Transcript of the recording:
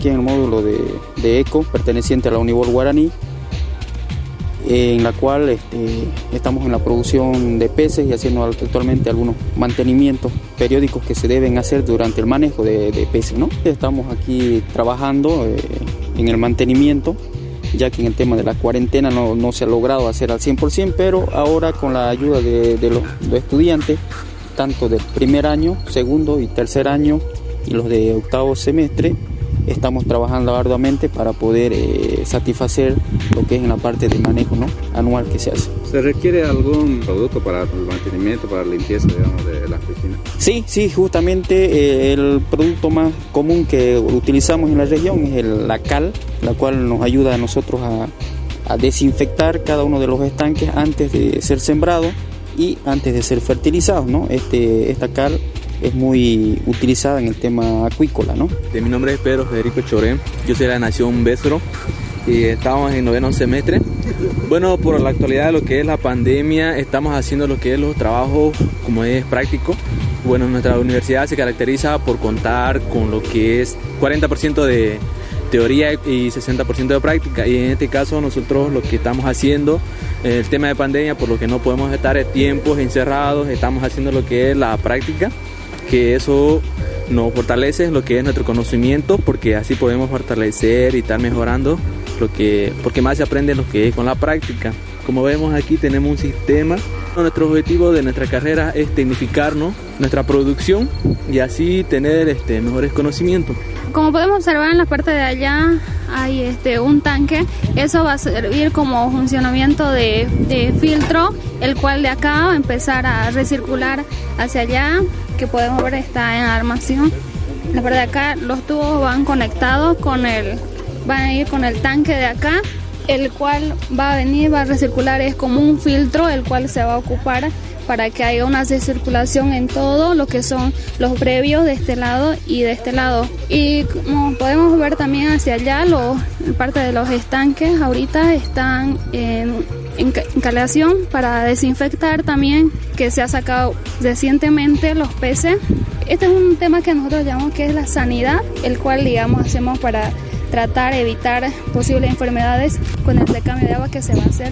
aquí en el módulo de ECO, perteneciente a la Unibol Guaraní, en la cual estamos en la producción de peces y haciendo actualmente algunos mantenimientos periódicos que se deben hacer durante el manejo de peces, ¿no? Estamos aquí trabajando en el mantenimiento, ya que en el tema de la cuarentena no se ha logrado hacer al 100%, pero ahora con la ayuda de los estudiantes, tanto del primer año, segundo y tercer año y los de octavo semestre, estamos trabajando arduamente para poder satisfacer lo que es en la parte de manejo, ¿no?, anual que se hace. ¿Se requiere algún producto para el mantenimiento, para la limpieza, digamos, de las piscinas? Sí, justamente el producto más común que utilizamos en la región es la cal, la cual nos ayuda a nosotros a desinfectar cada uno de los estanques antes de ser sembrados y antes de ser fertilizados, ¿no? Esta cal es muy utilizada en el tema acuícola, ¿no? Mi nombre es Pedro Federico Chorén, yo soy de la Nación Bésoro y estamos en noveno semestre. Bueno, por la actualidad de lo que es la pandemia, estamos haciendo lo que es los trabajos como es práctico. Bueno, nuestra universidad se caracteriza por contar con lo que es 40% de teoría y 60% de práctica, y en este caso nosotros lo que estamos haciendo, el tema de pandemia, por lo que no podemos estar tiempos encerrados, estamos haciendo lo que es la práctica, que eso nos fortalece lo que es nuestro conocimiento, porque así podemos fortalecer y estar mejorando porque más se aprende lo que es con la práctica. Como vemos aquí tenemos un sistema. Nuestro objetivo de nuestra carrera es tecnificarnos nuestra producción y así tener mejores conocimientos. Como podemos observar en la parte de allá hay un tanque, eso va a servir como funcionamiento de filtro, el cual de acá va a empezar a recircular hacia allá, que podemos ver está en armación. La parte de acá los tubos van conectados van a ir con el tanque de acá, el cual va a recircular, es como un filtro el cual se va a ocupar para que haya una recirculación en todo lo que son los previos de este lado y de este lado. Y como podemos ver también hacia allá, parte de los estanques ahorita están en caleación para desinfectar también, que se ha sacado recientemente los peces. Este es un tema que nosotros llamamos que es la sanidad, el cual hacemos para tratar de evitar posibles enfermedades con el recambio de agua que se va a hacer.